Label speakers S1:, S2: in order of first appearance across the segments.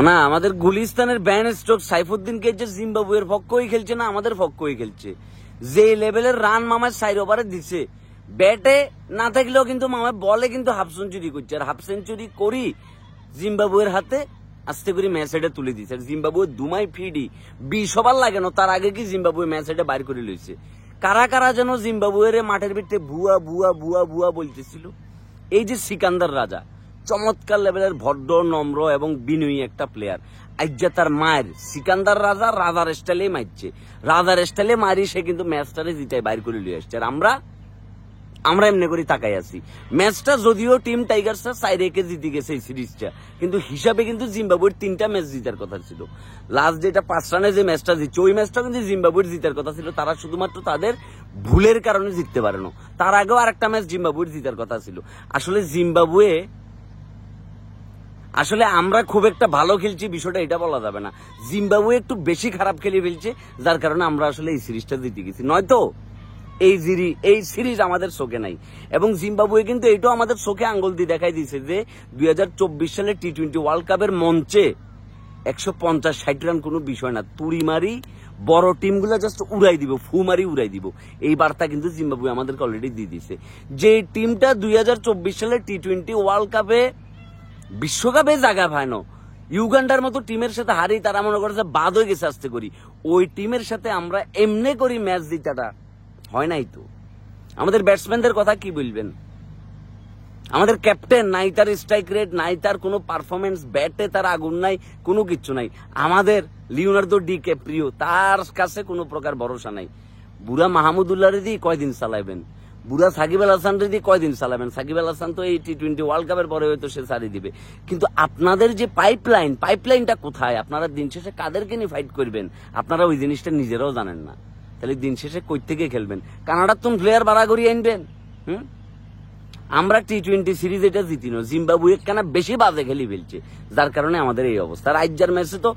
S1: না আমাদের গুলিস্তানের ban stroke সাইফুদ্দিনকে যে জিম্বাবুয়ের পক্ষই খেলছে না আমাদের পক্ষই খেলছে, যে লেভেলের রান মামার 4 ওভারে দিচ্ছে, ব্যাটে না থাকলেও কিন্তু মামা বলে কিন্তু হাফ সেঞ্চুরি করছে, আর হাফ সেঞ্চুরি করি জিম্বাবুয়ের হাতে আস্তে করে ম্যাচ এটা তুলে দিচ্ছে। আর জিম্বাবুয়ে দুমাই ফিডি 20 ওভার লাগে না, তার আগে কি জিম্বাবুয়ে ম্যাচ এটা বাইর করে লইছে। কারা কারা যেন জিম্বাবুয়ের মাঠের ভিতরে ভুয়া ভুয়া ভুয়া ভুয়া বলতেছিল। এই যে সিকান্দার রাজা চমৎকার লেভেলের ভদ্র নম্র এবং বিনয়ী একটা প্লেয়ার, আজ্জা তার মায়ের সিকান্দার রাজা রাজার স্টাইলে মারছে, রাজার স্টাইলে মারি সে কিন্তু ম্যাচটারে জিতাই বাইর করে লিয়ে আসছে। আর আমরা এমনি করে তাকাই আছি। ম্যাচটা যদিও টিম টাইগার্সরা 4-1 জিতে গেছে এই সিরিজটা, কিন্তু হিসাবে কিন্তু জিম্বাবুয়ের 3টা ম্যাচ জিতার কথা ছিল। লাস্ট যেটা 5 রানে যে ম্যাচটা জিতছে ওই ম্যাচটা কিন্তু জিম্বাবুয়ের জিতার কথা ছিল, তারা শুধুমাত্র তাদের ভুলের কারণে জিততে পারে না। তার আগেও আরেকটা ম্যাচ জিম্বাবুয়ের জিতার কথা ছিল। আসলে আমরা খুব একটা ভালো খেলছি বিষয়টা এটা বলা যাবে না, জিম্বাবুয়ে একটু বেশি খারাপ খেলে ফেলছে, যার কারণে আমরা আসলে এই সিরিজটা জিতে গেছি। নয়তো এই সিরিজ আমাদের চোখে নাই। এবং জিম্বাবুয়ে কিন্তু এইটাও আমাদের চোখে আঙ্গুল দিয়ে দেখাই দিয়েছে যে 2024 সালে টি-20 ওয়ার্ল্ড কাপের মঞ্চে 150-60 রান কোনো বিষয় না, তুড়ি মারি বড় টিমগুলো জাস্ট উড়াই দিব, ফু মারি উড়াই দিব, এই বার্তা কিন্তু জিম্বাবুয়ে আমাদেরকে অলরেডি দিয়ে দিছে। যে টিমটা 2024 সালে টি-20 ওয়ার্ল্ড কাপে বিশ্বকাপে জায়গা পায় না, ইউগান্ডার মতো টিমের সাথে হারি, তারা মনে করে যে বাদ হয়ে গেছে আস্তে করি, ওই টিমের সাথে আমরা এমনি করি ম্যাচ জিতাটা হয় নাই। তো আমাদের ব্যাটসম্যানদের কথা কি বলবেন? আমাদের ক্যাপ্টেন নাই, তার স্ট্রাইক রেট নাই, তার কোনো পারফরমেন্স, ব্যাটে তার আগুন নাই, কোনো কিচ্ছু নাই। আমাদের লিওনার্দো ডিক্যাপ্রিও, তার কাছে কোনো প্রকার ভরসা নাই। বুড়া মাহমুদুল্লাহ রেদি কয়দিন চালাইবেন, বুড়া সাকিব আল হাসান রেদি কয়দিন চালাবেন? সাকিব আল হাসান তো এই টি-20 ওয়ার্ল্ড কাপের পরে হয়তো সে ছাড়িয়ে দিবে, কিন্তু আপনাদের যে পাইপলাইনটা কোথায়? আপনারা দিন শেষে কাদেরকে নিয়ে ফাইট করবেন আপনারা ওই জিনিসটা নিজেরাও জানেন না। তাহলে দিন শেষে কই থেকে খেলবেন? কানাডার তো প্লেয়ার বাড়া করিয়ে আনবেন। আমরা টি-20 সিরিজ এটা জিতি না, জিম্বাবুয়ে কেন বেশি বাজে খেলি ফেলছে, যার কারণে আমাদের এই অবস্থা। রাজ্জার ম্যাচে তো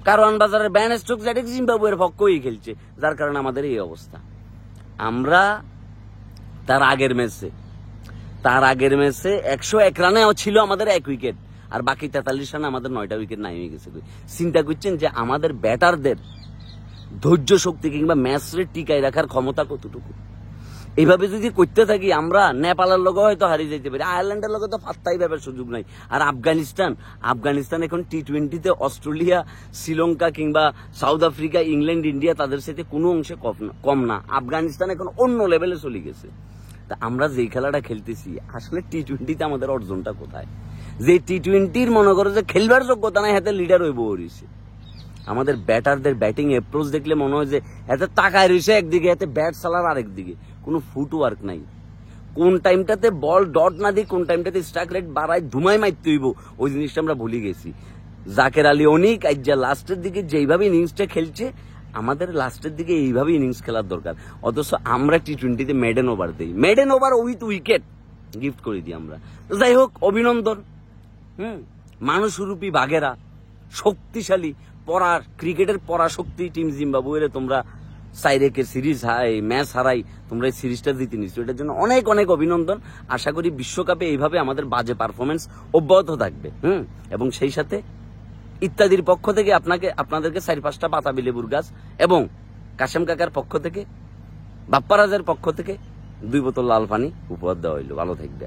S1: কারওয়ান বাজারের ব্যান স্ট্রোক যেটা জিম্বাবুয়ের পক্ষই খেলছে, যার কারণে আমাদের এই অবস্থা। আমরা তার আগের ম্যাচে 101 রানে ছিল আমাদের 1 উইকেট, আর বাকি 43 রানে আমাদের 9টা উইকেট নাই হয়ে গেছে। চিন্তা করছেন যে আমাদের ব্যাটারদের ধৈর্য শক্তি কিংবা ম্যাচে টিকায় রাখার ক্ষমতা কতটুকু? এইভাবে যদি করতে থাকি আমরা নেপালের লোক হয়তো হারিয়ে যেতে পারি, আয়ারল্যান্ডের লোক তো পাত্তাই ব্যাপার সুযোগ নাই। আর আফগানিস্তান এখন টি-20তে অস্ট্রেলিয়া, শ্রীলঙ্কা কিংবা সাউথ আফ্রিকা, ইংল্যান্ড, ইন্ডিয়া তাদের সাথে কোনো অংশে কম না। আফগানিস্তান এখন অন্য লেভেলে চলে গেছে। তা আমরা যেই খেলাটা খেলতেছি আসলে টি-20তে আমাদের অর্জনটা কোথায়? যে টি-20 মনে করো যে খেলবার যোগ্যতা নাই, হাতে লিডার হইব রয়েছে। আমাদের ব্যাটারদের ব্যাটিং অ্যাপ্রোচ দেখলে মনে হয় যে এতে তাকায় রয়েছে একদিকে, এতে ব্যাট চালার আরেকদিকে, কোনো ফুটওয়ার্ক নাই। কোন টাইমটাতে বল ডট না দিই, কোন টাইমটাতে স্ট্রাইক রেট বাড়ায় ধুমাই মারতে হইব, ওই জিনিসটা আমরা ভুলে গেছি। জাকের আলী অনিক আজ লাস্টের দিকে যেইভাবে ইনিংসটা খেলছে, আমাদের লাস্টের দিকে এইভাবে ইনিংস খেলার দরকার। অথচ আমরা টি-20তে maiden over with wicket gift করে দিই আমরা। তো যাই হোক, অভিনন্দন। মানুষরূপী বাঘেরা, শক্তিশালী ক্রিকেটের পরাশক্তি টিম জিম্বাবুয়ের তোমরা 4-1 সিরিজ ম্যাচ হারাই তোমরা এই সিরিজটা জিতে নিচ্ছ, এটার জন্য অনেক অনেক অভিনন্দন। আশা করি বিশ্বকাপে এইভাবে আমাদের বাজে পারফরমেন্স অব্যাহত থাকবে। এবং সেই সাথে ইত্যাদির পক্ষ থেকে আপনাদেরকে 4-5টা পাতাবি লেবুর গাছ এবং কাশেম কাকার পক্ষ থেকে, বাপ্পারাজের পক্ষ থেকে 2 বোতল লাল পানি উপহার দেওয়া হইল। ভালো থাকবে।